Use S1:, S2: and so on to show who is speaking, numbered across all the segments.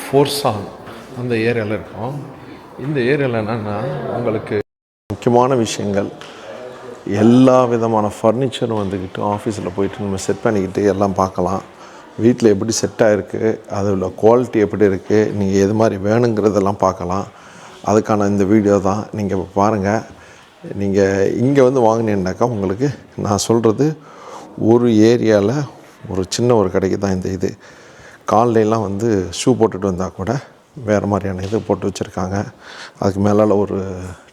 S1: ஃபோர்ஸான் அந்த ஏரியாவில் இருக்கோம். இந்த ஏரியாவில் என்னென்னா உங்களுக்கு முக்கியமான விஷயங்கள் எல்லா விதமான ஃபர்னிச்சரும் வந்துக்கிட்டு ஆஃபீஸில் போயிட்டு நம்ம செட் பண்ணிக்கிட்டு எல்லாம் பார்க்கலாம். வீட்டில் எப்படி செட் ஆகிருக்கு, அதில் குவாலிட்டி எப்படி இருக்குது, நீங்கள் எது மாதிரி வேணுங்கிறதெல்லாம் பார்க்கலாம். அதுக்கான இந்த வீடியோ தான். நீங்கள் இப்போ பாருங்கள். நீங்கள் இங்கே வந்து வாங்கினீங்கன்னாக்கா உங்களுக்கு நான் சொல்கிறது ஒரு ஏரியாவில் ஒரு சின்ன ஒரு கடைக்கு தான் இந்த இது. கால்லைலாம் வந்து ஷூ போட்டுட்டு வந்தால் கூட வேறு மாதிரியான இது போட்டு வச்சுருக்காங்க. அதுக்கு மேலால் ஒரு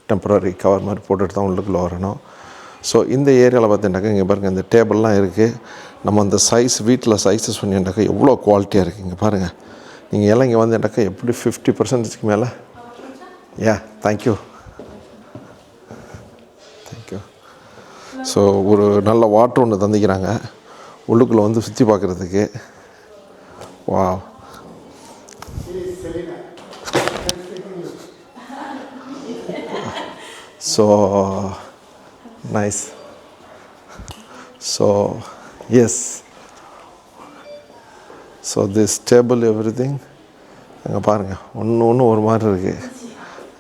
S1: டெம்பரரி கவர் மாதிரி போட்டுட்டு தான் உள்ளுக்குள்ளே வரணும். ஸோ இந்த ஏரியாவில் பார்த்தீங்கன்னாக்கா இங்கே பாருங்கள், இந்த டேபிள்லாம் இருக்குது. நம்ம அந்த சைஸ் வீட்டில் சைஸை சொன்னீங்கன்னாக்கா எவ்வளோ குவாலிட்டியாக இருக்குது. இங்கே பாருங்கள், நீங்கள் எல்லாம் இங்கே வந்தீங்கன்னாக்கா எப்படி 50% மேலே. தேங்க்யூ. ஸோ ஒரு நல்ல வாட்டர் ஒன்று தந்திக்கிறாங்க உள்ளுக்குள்ளே வந்து சுற்றி பார்க்குறதுக்கு. வா, so nice. So yes, so this table everything. அங்கே பாருங்கள், ஒன்று ஒரு மாதிரி இருக்குது.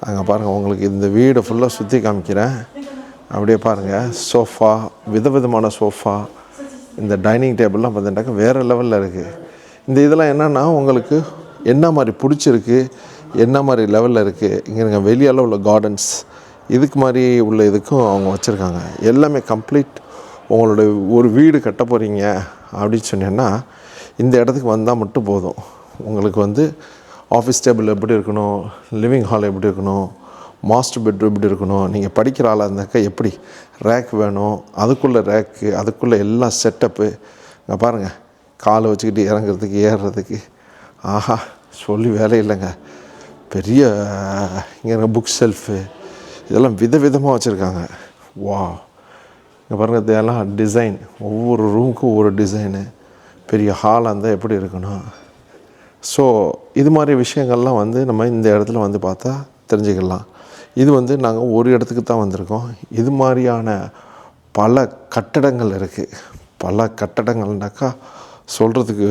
S1: அங்கே பாருங்கள், உங்களுக்கு இந்த வீடை ஃபுல்லாக சுற்றி காமிக்கிறேன். அப்படியே பாருங்கள், சோஃபா, விதவிதமான சோஃபா. இந்த டைனிங் டேபிள்லாம் பார்த்தீங்கன்னாக்கா வேறு லெவலில் இருக்குது. இந்த இதெல்லாம் என்னென்னா உங்களுக்கு என்ன மாதிரி பிடிச்சிருக்கு, என்ன மாதிரி லெவலில் இருக்குது. இங்கே வெளியால் உள்ள கார்டன்ஸ் இதுக்கு மாதிரி உள்ள இதுக்கும் அவங்க வச்சுருக்காங்க. எல்லாமே கம்ப்ளீட். உங்களோட ஒரு வீடு கட்ட போகிறீங்க அப்படின்னு சொன்னீங்கன்னா இந்த இடத்துக்கு வந்தால் மட்டும் போதும். உங்களுக்கு வந்து ஆஃபீஸ் டேபிள் எப்படி இருக்கணும், லிவிங் ஹால் எப்படி இருக்கணும், மாஸ்டர் பெட்ரூம் எப்படி இருக்கணும், நீங்கள் படிக்கிற ஆளாக இருந்தாக்கா எப்படி ரேக் வேணும், அதுக்குள்ளே ரேக்கு, அதுக்குள்ளே எல்லா செட்டப்பு. இங்கே பாருங்கள், காலை வச்சுக்கிட்டு இறங்குறதுக்கு ஏறுறதுக்கு ஆஹா சொல்லி வேலை இல்லைங்க. பெரிய இங்கே புக் ஷெல்ஃபு இதெல்லாம் விதவிதமாக வச்சுருக்காங்க. வா, இங்கே பாருங்கள், இதெல்லாம் டிசைன், ஒவ்வொரு ரூமுக்கும் ஒவ்வொரு டிசைனு. பெரிய ஹாலாக இருந்தால் எப்படி இருக்கணும். ஸோ இது மாதிரி விஷயங்கள்லாம் வந்து நம்ம இந்த இடத்துல வந்து பார்த்தா தெரிஞ்சுக்கலாம். இது வந்து நாங்கள் ஒரு இடத்துக்கு தான் வந்திருக்கோம். இது மாதிரியான பல கட்டடங்கள் இருக்குது. பல கட்டடங்கள்னாக்கா சொல்கிறதுக்கு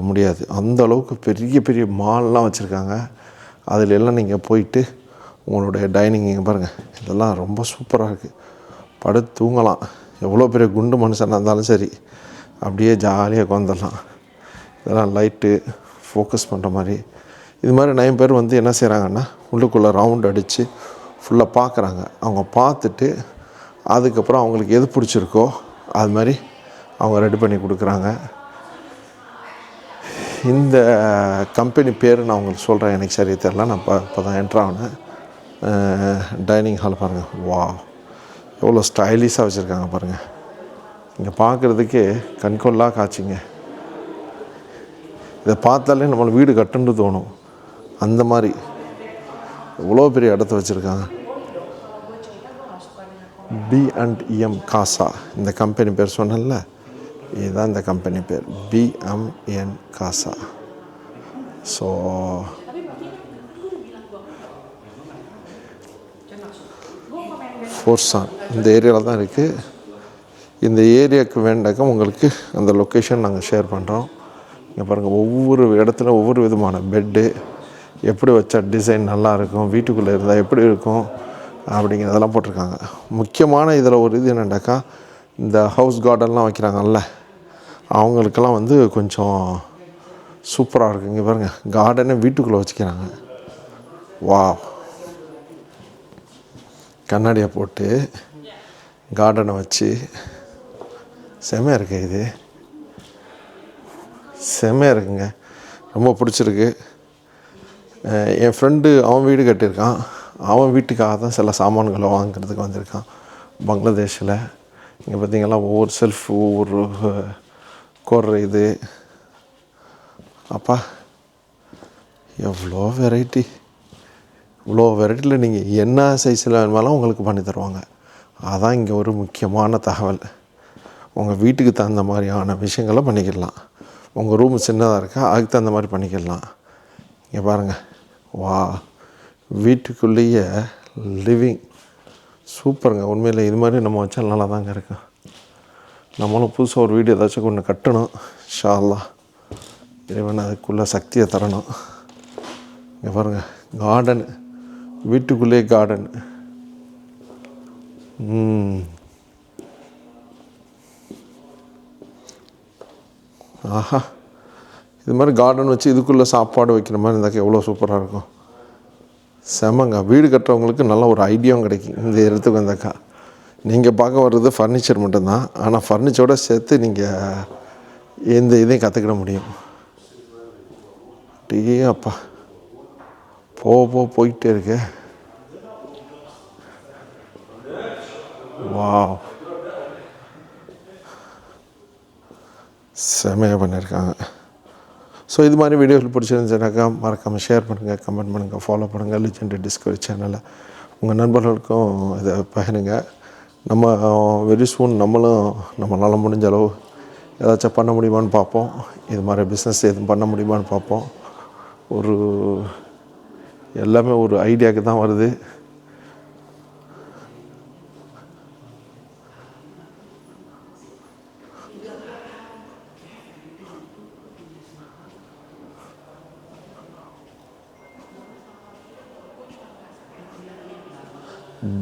S1: முடியாது. அந்த அளவுக்கு பெரிய பெரிய மால்லாம் வச்சுருக்காங்க. அதில் எல்லாம் நீங்கள் போயிட்டு உங்களுடைய டைனிங் இங்கே பாருங்கள், இதெல்லாம் ரொம்ப சூப்பராக இருக்குது. படுத்து தூங்கலாம். எவ்வளோ பெரிய குண்டு மனுஷனாக இருந்தாலும் சரி அப்படியே ஜாலியாக உட்காந்துடலாம். இதெல்லாம் லைட்டு ஃபோக்கஸ் பண்ணுற மாதிரி. இது மாதிரி 9 பேர் வந்து என்ன செய்கிறாங்கன்னா உள்ளுக்குள்ளே ரவுண்ட் அடித்து ஃபுல்லாக பார்க்குறாங்க. அவங்க பார்த்துட்டு அதுக்கப்புறம் அவங்களுக்கு எது பிடிச்சிருக்கோ அது மாதிரி அவங்க ரெடி பண்ணி கொடுக்குறாங்க. இந்த கம்பெனி பேர் நான் உங்களுக்கு சொல்கிறேன், எனக்கு சரியாக தெரில. நான் இப்போ தான் என்ட்ரு ஆனேன். டைனிங் ஹால் பாருங்கள். வா, எவ்வளோ ஸ்டைலிஷாக வச்சுருக்காங்க பாருங்கள். இங்கே பார்க்குறதுக்கே கண்கொள்ளா காட்சிங்க. இதை பார்த்தாலே நம்மளுக்கு வீடு கட்டுன்னு தோணும். அந்த மாதிரி எவ்வளோ பெரிய இடத்த வச்சுருக்காங்க. B&M காசா இந்த கம்பெனி பேர் சொன்னல, இதுதான் இந்த கம்பெனி பேர், B&M காசா. ஸோ ஃபோர்ஸான் இந்த ஏரியாவில் தான் இருக்குது. இந்த ஏரியாவுக்கு வேண்டாக்க உங்களுக்கு அந்த லொக்கேஷன் நாங்கள் ஷேர் பண்ணுறோம். இங்கே பாருங்கள், ஒவ்வொரு இடத்துல ஒவ்வொரு விதமான பெட்டு, எப்படி வச்சா டிசைன் நல்லாயிருக்கும், வீட்டுக்குள்ளே இருந்தால் எப்படி இருக்கும் அப்படிங்கிறதெல்லாம் போட்டிருக்காங்க. முக்கியமான இதில் ஒரு இது என்னென்னாக்கா, இந்த ஹவுஸ் கார்டன்லாம் வைக்கிறாங்கல்ல, அவங்களுக்கெல்லாம் வந்து கொஞ்சம் சூப்பராக இருக்குது. இங்கே பாருங்கள், கார்டனே வீட்டுக்குள்ளே வச்சுக்கிறாங்க. வா, கண்ணாடியை போட்டு கார்டனை வச்சு செம்மையாக இருக்குது. இது செம்மையாக இருக்குங்க, ரொம்ப பிடிச்சிருக்கு. என் ஃப்ரெண்டு அவன் வீடு கட்டியிருக்கான். அவன் வீட்டுக்காக தான் சில சாமான்களை வாங்கிறதுக்கு வந்திருக்கான் பங்களாதேஷில். இங்கே பார்த்திங்கன்னா ஒவ்வொரு செல்ஃப், ஒவ்வொரு கோர்ற இது. அப்பா எவ்வளோ வெரைட்டி, இவ்வளோ வெரைட்டியில் நீங்கள் என்ன சைஸில் வேணுமாலும் உங்களுக்கு பண்ணி தருவாங்க. அதான் இங்கே ஒரு முக்கியமான தகவல். உங்கள் வீட்டுக்கு தகுந்த மாதிரியான விஷயங்களை பண்ணிக்கிடலாம். உங்கள் ரூம் சின்னதாக இருக்கா, அதுக்கு தகுந்த மாதிரி பண்ணிக்கிடலாம். இங்கே பாருங்கள், வா, வீட்டுக்குள்ளேயே லிவிங் சூப்பருங்க. உண்மையில் இது மாதிரி நம்ம வச்சா நல்லா தாங்க இருக்கும். நம்மளும் புதுசாக ஒரு வீடு ஏதாச்சும் ஒன்று கட்டணும். இன்ஷா அல்லாஹ் இறைவன் அதுக்குள்ளே சக்தியை தரணும். இங்கே பாருங்கள், கார்டன், வீட்டுக்குள்ளே கார்டன். ஆஹா, இது மாதிரி கார்டன் வச்சு இதுக்குள்ளே சாப்பாடு வைக்கிற மாதிரி இருந்தாக்க எவ்வளோ சூப்பராக இருக்கும். செமங்க. வீடு கட்டுறவங்களுக்கு நல்ல ஒரு ஐடியாவும் கிடைக்கும் இந்த இடத்துக்கு வந்தாக்கா. நீங்கள் பார்க்க வர்றது ஃபர்னிச்சர் மட்டும்தான், ஆனால் ஃபர்னிச்சரோடு சேர்த்து நீங்கள் எந்த இதையும் கற்றுக்கிட முடியும். டீ அப்பா போயிட்டே இருக்கு. வாவ், செமையாக பண்ணியிருக்காங்க. ஸோ இது மாதிரி வீடியோவில் பிடிச்சிருந்துச்சுனாக்கா மறக்காமல் ஷேர் பண்ணுங்கள், கமெண்ட் பண்ணுங்கள், ஃபாலோ பண்ணுங்கள் லெஜெண்டரி டிஸ்கவரி சேனலை. உங்கள் நண்பர்களுக்கும் இதை பகிருங்க. நம்ம வெரி சூன் நம்மளால் முடிஞ்ச அளவு ஏதாச்சும் பண்ண முடியுமான்னு பார்ப்போம். இது மாதிரி பிஸ்னஸ் எதுவும் பண்ண முடியுமான்னு பார்ப்போம். எல்லாமே ஒரு ஐடியாவுக்கு தான் வருது.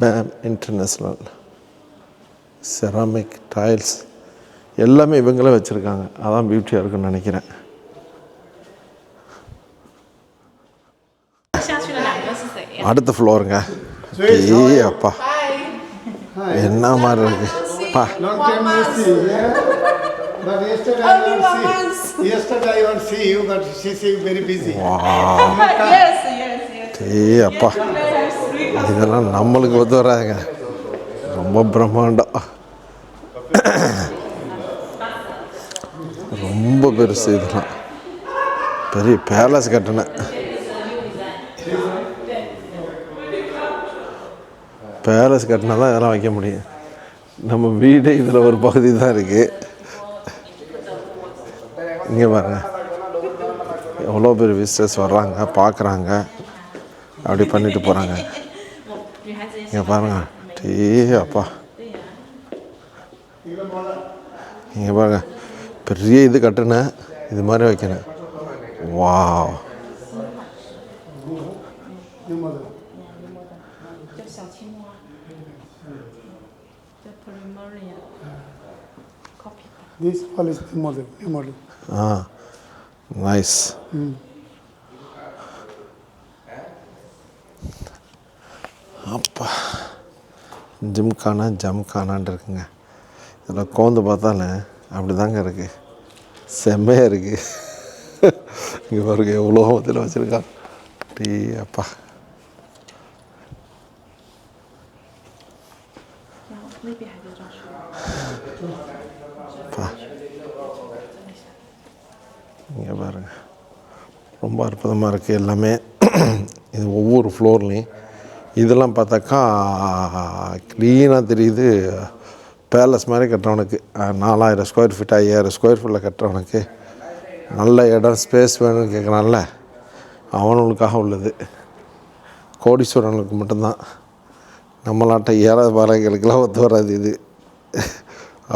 S1: பேம் இன்டர்நேஷ்னல் செராமிக் டைல்ஸ் எல்லாமே இவங்களே வச்சுருக்காங்க. அதான் பியூட்டியாக இருக்குன்னு நினைக்கிறேன். அடுத்த ஃப்ளோருங்க. அப்பா என்ன மாதிரி இருக்கு பா. அப்பா இதெல்லாம் நம்மளுக்கு ஒத்து வராதுங்க. ரொம்ப பிரம்மாண்டம், ரொம்ப பெருசு. இதெல்லாம் பெரிய பேலஸ் கட்டினேன். பேலஸ் கட்டினா தான் இதெல்லாம் வைக்க முடியும். நம்ம வீடு இதில் ஒரு பகுதி தான் இருக்குது. இங்கே பாருங்க, எவ்வளோ பேர் விசிட்டர்ஸ் வர்றாங்க, பார்க்குறாங்க, அப்படி பண்ணிட்டு போகிறாங்க. இங்கே பாருங்க, அப்பா இங்கே பாருங்க, பெரிய இது கட்டுனேன், இது மாதிரி வைக்கிறேன். Wow,
S2: This wall is the model, new model.
S1: Nice. அப்பா ஜம்கானான் இருக்குங்க. இதில் கோந்து பார்த்தாலே அப்படி தாங்க இருக்குது. செம்மையாக இருக்குது. இங்கே பாருங்க எவ்வளோ இதில் வச்சுருக்கான். அப்பா இங்கே பாருங்க, ரொம்ப அற்புதமாக இருக்குது எல்லாமே. இது ஒவ்வொரு ஃப்ளோர்லேயும் இதெல்லாம் பார்த்தாக்கா க்ளீனாக தெரியுது. பேலஸ் மாதிரி கட்டுறவனுக்கு 4000 ஸ்கொயர் ஃபீட் 5000 ஸ்கொயர் ஃபீட்டில் கட்டுறவனுக்கு நல்ல இடம் ஸ்பேஸ் வேணும்னு கேட்குறான்ல, அவனுக்காக உள்ளது. கோடீஸ்வரனுக்கு மட்டும்தான். நம்மளாட்ட ஏழை பாலங்களுக்கெல்லாம் ஒத்து வராது இது.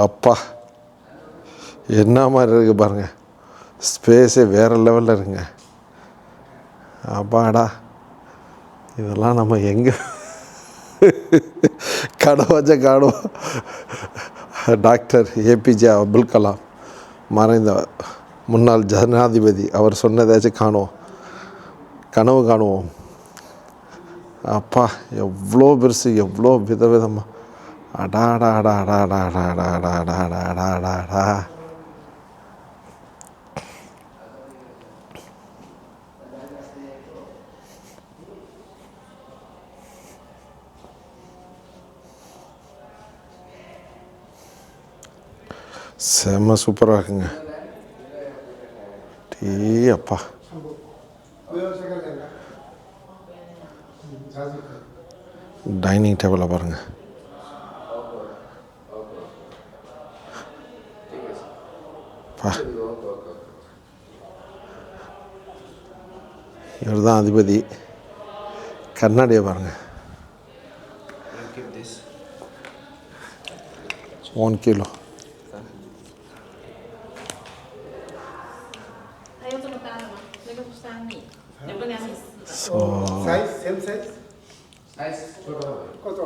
S1: அப்பா என்ன மாதிரி இருக்குது பாருங்கள், ஸ்பேஸே வேறு லெவலில் இருக்குங்க. அப்பாடா, இதெல்லாம் நம்ம எங்கே காணும். டாக்டர் ஏபிஜே அப்துல் கலாம், மறைந்த முன்னாள் ஜனாதிபதி, அவர் சொன்னதாச்சும் கனவு காணுவோம். அப்பா எவ்வளோ பெருசு, எவ்வளோ விதவிதமாக. அடாடாடாடாடாடாடாடாடாடாடாடா. செம்ம சூப்பராக இருக்குங்க. அப்பா டைனிங் டேபிளை பாருங்கள். இவர் தான் அதிபதி. கண்ணாடியை பாருங்கள், 1 kilo. So
S2: size same size
S3: size ছোট হবে
S2: কত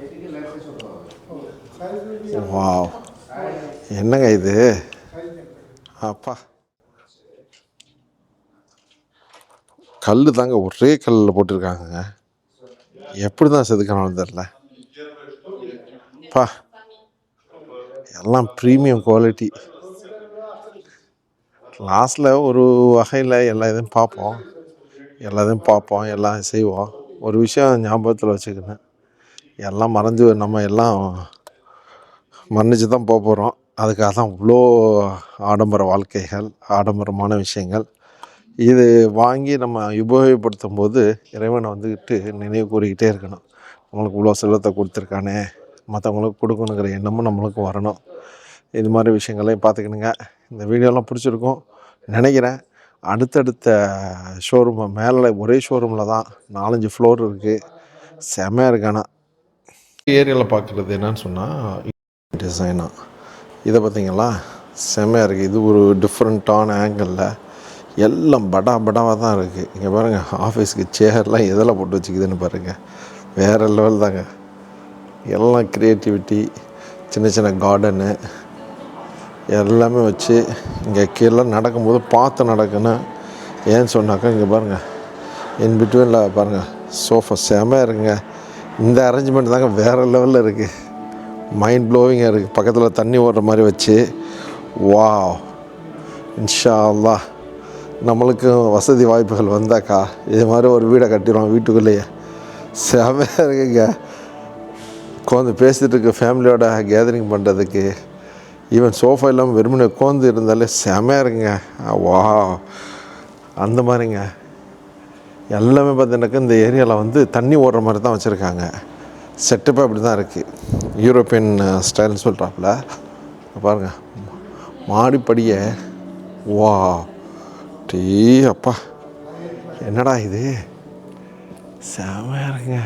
S3: এদিকে লেন্সে ছোট হবে
S2: সাইজ উইল বি
S1: வாவ் என்னங்க இது
S2: সাইজ
S1: அப்பா கல் தாங்க ஒரே கல்லில் போட்டிருக்காங்க. எப்படி தான் செதுக்கணும்னு தெரில. பா எல்லாம் ப்ரீமியம் குவாலிட்டி. லாஸ்ட்டில் ஒரு வகையில் எல்லா இதையும் பார்ப்போம் எல்லாம் செய்வோம். ஒரு விஷயம் ஞாபகத்தில் வச்சுக்கணும், எல்லாம் மறைஞ்சு நம்ம எல்லாம் மன்னிச்சு தான் போக போகிறோம். அதுக்காக தான் இவ்வளோ ஆடம்பர வாழ்க்கைகள், ஆடம்பரமான விஷயங்கள். இது வாங்கி நம்ம உபயோகப்படுத்தும் போது இறைவனை வந்துக்கிட்டு நினைவு கூறிக்கிட்டே இருக்கணும். நம்மளுக்கு இவ்வளோ செல்வத்தை கொடுத்துருக்கானே, மற்றவங்களுக்கு கொடுக்கணுங்கிற எண்ணமும் நம்மளுக்கு வரணும். இது மாதிரி விஷயங்களையும் பார்த்துக்கணுங்க. இந்த வீடியோலாம் பிடிச்சிருக்கும் நினைக்கிறேன். அடுத்தடுத்த ஷோரூம் மேலே ஒரே ஷோரூமில் தான் 4-5 ஃப்ளோர் இருக்குது. செமையாக இருக்கானா ஏரியாவில் பார்க்குறது என்னன்னு சொன்னால் டிசைனாக இதை பார்த்தீங்களா, செமையாக இருக்குது. இது ஒரு டிஃப்ரெண்ட்டான ஆங்கிளில் எல்லாம் படாவாக தான் இருக்குது. இங்கே பாருங்கள், ஆஃபீஸுக்கு சேர்லாம் எதில் போட்டு வச்சுக்குதுன்னு பாருங்கள். வேறு லெவல் தாங்க. எல்லாம் க்ரியேட்டிவிட்டி, சின்ன கார்டனு எல்லாமே வச்சு இங்கே கீழே நடக்கும்போது பார்த்து நடக்கணும். ஏன்னு சொன்னாக்கா இங்கே பாருங்கள், இன் பிட்வீனில் பாருங்கள் சோஃபா செமையாக இருக்குங்க. இந்த அரேஞ்ச்மெண்ட் தாங்க வேறு லெவலில் இருக்குது. மைண்ட் ப்ளோவிங்காக இருக்குது. பக்கத்தில் தண்ணி ஓடுற மாதிரி வச்சு, வாவ், இன்ஷா அல்லாஹ் நம்மளுக்கும் வசதி வாய்ப்புகள் வந்தாக்கா இது மாதிரி ஒரு வீடை கட்டிடுவோம் வீட்டுக்குள்ளேயே. செமையாக இருக்குங்க. உட்காந்து பேசிகிட்டு இருக்க ஃபேமிலியோட கேதரிங் பண்ணுறதுக்கு. ஈவன் சோஃபா இல்லாமல் வெறுமனே உட்காந்து இருந்தாலே செமையாக இருக்குங்க. வா, அந்த மாதிரிங்க எல்லாமே பார்த்தீங்கன்னாக்கா இந்த ஏரியாவில் வந்து தண்ணி ஓடுற மாதிரி தான் வச்சுருக்காங்க. செட்டப்பே அப்படி தான் இருக்குது. யூரோப்பியன் ஸ்டைல்னு சொல்கிறாப்புல பாருங்கள். மாடிப்படியை வா டீ அப்பா, என்னடா இது செமையாக இருக்குங்க.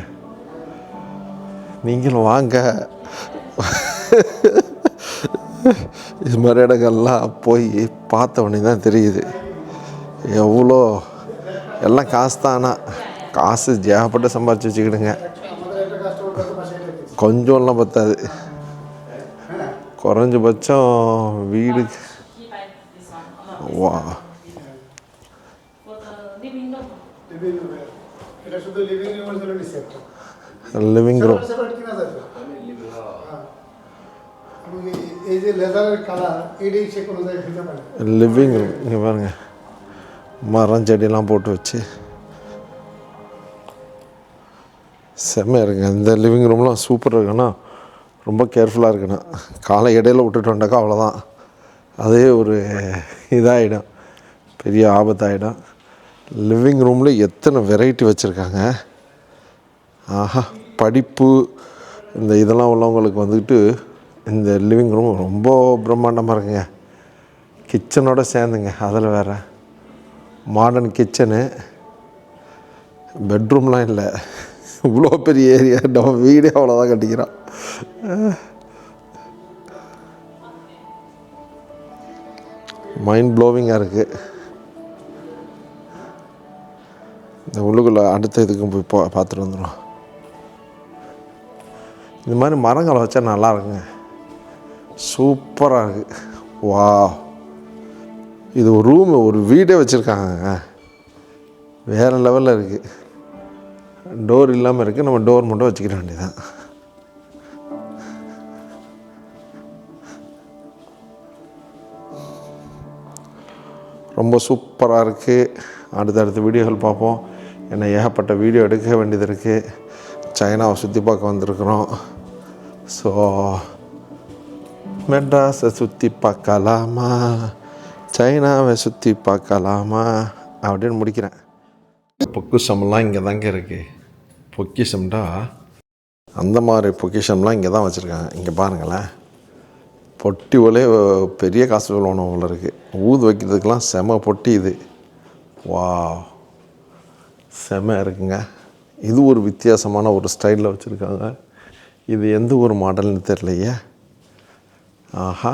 S1: நீங்களும் வாங்க. இது மாதிரி இடங்கள்லாம் போய் பார்த்த உடனே தான் தெரியுது எவ்வளோ எல்லாம் காசு தானா. காசு ஏகப்பட்டு சம்பாரிச்சு வச்சுக்கிடுங்க. கொஞ்சம்லாம் பத்தாது. குறைஞ்சபட்சம் வீடு வா
S2: এটা শুধু লিভিং রুমের জন্য সেট
S1: লিভিং রুম
S2: সেপারেট কিনা যাবে আমি এই যে লেদারের কালার এটাই সে কোনো জায়গায় দিতে পারে.
S1: லிவிங் ரூம் இங்கே பாருங்கள், மரம் செடியெல்லாம் போட்டு வச்சு செம்மையாக இருக்குங்க. இந்த லிவிங் ரூம்லாம் சூப்பராக இருக்குன்னா ரொம்ப கேர்ஃபுல்லாக இருக்கணும். காலை இடையில விட்டுட்டு வந்தாக்கா அவ்வளோதான், அதே ஒரு இதாகிடும், பெரிய ஆபத்தாகிடும். லிவிங் ரூமில் எத்தனை வெரைட்டி வச்சுருக்காங்க. ஆஹா, படிப்பு இந்த இதெல்லாம் உள்ளவங்களுக்கு வந்துக்கிட்டு இந்த லிவிங் ரூம் ரொம்ப பிரம்மாண்டமாக இருக்குங்க. கிச்சனோடு சேர்ந்துங்க, அதில் வேறு மாடர்ன் கிச்சனு. பெட்ரூம்லாம் இல்லை, இவ்வளோ பெரிய ஏரியா. நம்ம வீடே அவ்வளோதான் கட்டிக்கிறோம். மைண்ட் ப்ளோவிங்காக இருக்குது. இந்த உள்ளுக்குள்ளே அடுத்த இதுக்கும் போய் பார்த்துட்டு வந்துடும். இந்த மாதிரி மரங்களை வச்சா நல்லா இருக்குங்க, சூப்பராக இருக்குது. வா, இது ஒரு ரூமு, ஒரு வீடே வச்சுருக்காங்க. வேறு லெவலில் இருக்குது. டோர் இல்லாமல் இருக்குது, நம்ம டோர் மட்டும் வச்சுக்கிற வேண்டியதான். ரொம்ப சூப்பராக இருக்குது. அடுத்தடுத்த வீடியோகள் பார்ப்போம். ஏன்னா ஏகப்பட்ட வீடியோ எடுக்க வேண்டியது இருக்குது. சைனாவை சுற்றி பார்க்க வந்திருக்கிறோம். ஸோ மெட்ராஸை சுற்றி பார்க்கலாமா, சைனாவை சுற்றி பார்க்கலாமா அப்படின்னு முடிக்கிறேன். பொக்கிஷம்லாம் இங்கே தாங்க இருக்குது. பொக்கிஷம்டா அந்த மாதிரி பொக்கிஷம்லாம் இங்கே தான் வச்சுருக்காங்க. இங்கே பாருங்களேன், பொட்டி ஒலே பெரிய காசு சொல்லணும் போல இருக்குது. ஊது வைக்கிறதுக்கெலாம் செம பொட்டி இது. வா, செம இருக்குங்க. இது ஒரு வித்தியாசமான ஒரு ஸ்டைலில் வச்சுருக்காங்க. இது எந்த ஒரு மாடல்னு தெரியலையே. ஆஹா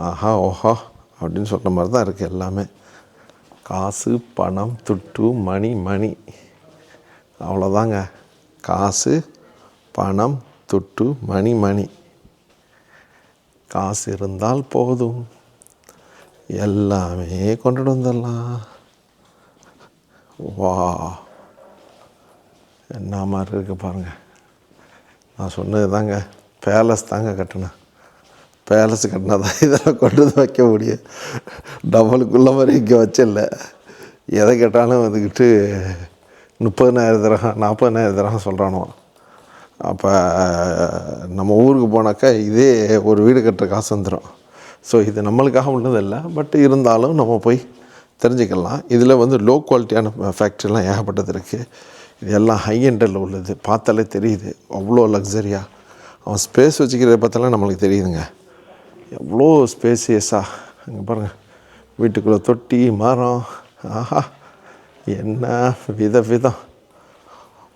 S1: ஆஹா ஓஹா அப்படின்னு சொல்கிற மாதிரி தான் இருக்குது எல்லாமே. காசு பணம் துட்டு மணி மணி, அவ்வளோதாங்க. காசு பணம் துட்டு மணி மணி, காசு இருந்தால் போதும் எல்லாமே கொண்டுட்டு வந்துடலாம். வா, என்ன மாதிரி இருக்குது பாருங்கள். நான் சொன்னது தாங்க, பேலஸ் தாங்க கட்டினேன். பேலஸ் கட்டினா தான் இதெல்லாம் கொண்டு வந்து வைக்க முடியும். டபுளுக்குள்ள மாதிரி இங்கே வச்சில்ல. எதை கேட்டாலும் வந்துக்கிட்டு 30,000 திரகம் 40,000 திரகம் சொல்கிறானோ. அப்போ நம்ம ஊருக்கு போனாக்கா இதே ஒரு வீடு கட்டுற காசு வந்துடும். ஸோ இது நம்மளுக்காக உள்ளதில்லை, பட் இருந்தாலும் நம்ம போய் தெரிஞ்சுக்கலாம். இதில் வந்து லோ குவாலிட்டியான ஃபேக்ட்ரிலாம் ஏகப்பட்டது இருக்குது. இது எல்லாம் ஹை எண்டில் உள்ளது. பார்த்தாலே தெரியுது அவ்வளோ லக்ஸரியாக. அவன் ஸ்பேஸ் வச்சுக்கிறத பார்த்தாலே நம்மளுக்கு தெரியுதுங்க, எவ்வளோ ஸ்பேசியஸாக. அங்கே பாருங்கள், வீட்டுக்குள்ளே தொட்டி மரம், ஆஹா என்ன விதம்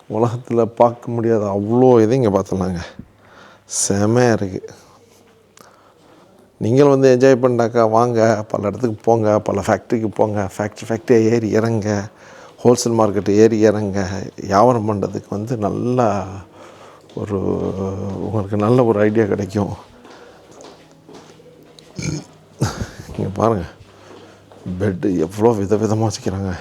S1: உலகத்தில் பார்க்க முடியாத அவ்வளோ இது இங்கே பார்த்துலாங்க. செமையாக இருக்குது. நீங்களும் வந்து என்ஜாய் பண்ணாக்கா வாங்க, பல இடத்துக்கு போங்க, பல ஃபேக்ட்ரிக்கு போங்க, ஃபேக்ட்ரியாக ஏறி இறங்க, ஹோல்சேல் மார்க்கெட்டு ஏறி இறங்க. வியாபாரம் பண்ணுறதுக்கு வந்து நல்லா ஒரு உங்களுக்கு நல்ல ஒரு ஐடியா கிடைக்கும். இங்கே பாருங்கள், பெட்டு எவ்வளோ விதமாக வச்சுக்கிறாங்க.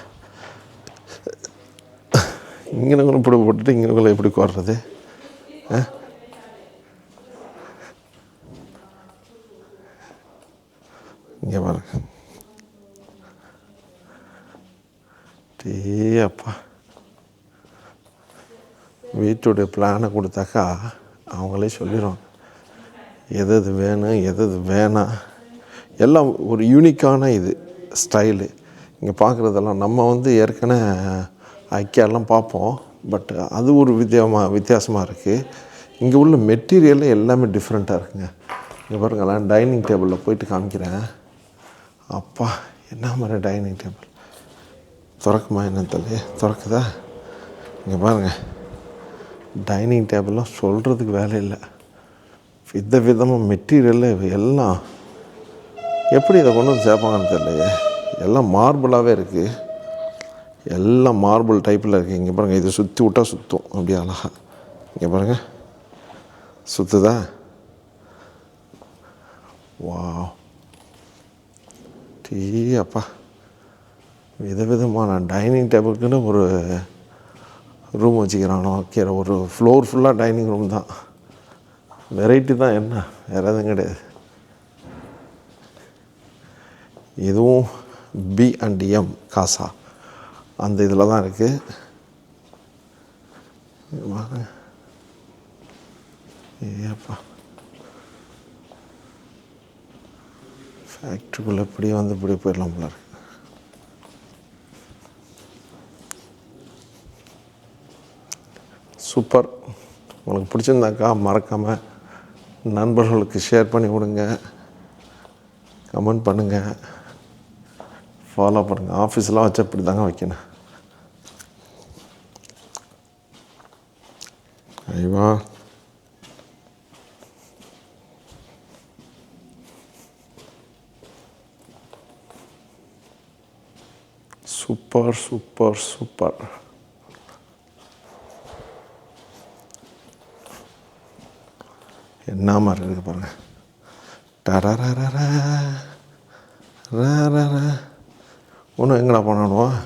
S1: இங்கனங்களும் இப்படி போட்டுட்டு இங்கனங்களும் எப்படி கோர்றது? இங்கே பாருங்க, அப்பா வீட்டுடைய பிளானை கொடுத்தாக்கா அவங்களே சொல்லிடுவாங்க எது எது வேணும் எது எது வேணாம். எல்லாம் ஒரு யூனிக்கான இது ஸ்டைலு. இங்கே பார்க்குறதெல்லாம் நம்ம வந்து ஏற்கனவே ஐக்கியாலாம் பார்ப்போம், பட் அது ஒரு வித்தியாசமாக இருக்குது. இங்கே உள்ள மெட்டீரியலே எல்லாமே டிஃப்ரெண்ட்டாக இருக்குங்க. இங்கே பாருங்களேன், டைனிங் டேபிளில் போயிட்டு காமிக்கிறேன். அப்பா என்ன மாதிரி டைனிங் டேபிள், திறக்குமா என்ன தெரியல, திறக்குதா? இங்கே பாருங்கள், டைனிங் டேபிள்லாம் சொல்கிறதுக்கு வேலை இல்லை. விதமாக மெட்டீரியல் எல்லாம் எப்படி இதை கொண்டு வந்து சேர்ப்பாங்கன்னு தெரியலையே. எல்லாம் மார்பிளாகவே இருக்குது, எல்லாம் மார்பிள் டைப்பில் இருக்குது. இங்கே பாருங்கள், இது சுற்றி விட்டால் சுற்றும் அப்படியே அழகா. இங்கே பாருங்கள், சுற்றுதா? வா அப்பா, விதமான டைனிங் டேபிளுக்குன்னு ஒரு ரூம் வச்சுக்கிறானோ. கீழே ஒரு ஃப்ளோர் ஃபுல்லாக டைனிங் ரூம் தான். வெரைட்டி தான், என்ன வேறு எதுவும் கிடையாது. இதுவும் B&M காசா அந்த இதில் தான் இருக்குது. ஏப்பா, ஃபேக்ட்ரிக்குள்ளே இப்படி வந்து இப்படி போயிடலாம் போல இருக்கு. சூப்பர். உங்களுக்கு பிடிச்சிருந்தாக்கா மறக்காமல் நண்பர்களுக்கு ஷேர் பண்ணி விடுங்க, கமெண்ட் பண்ணுங்கள், ஃபாலோ பண்ணுங்கள். ஆஃபீஸ்லாம் வச்சு அப்படி தாங்க வைக்கணும். ஐவா, சூப்பர் சூப்பர் சூப்பர். என்ன மாதிரி இருக்குது பாருங்கள். ஒன்றும் எங்கடா பண்ணணும்?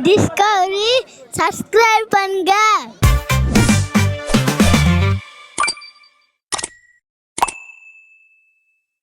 S4: டிஸ்கவரி சப்ஸ்கிரைப் பண்ணுங்க.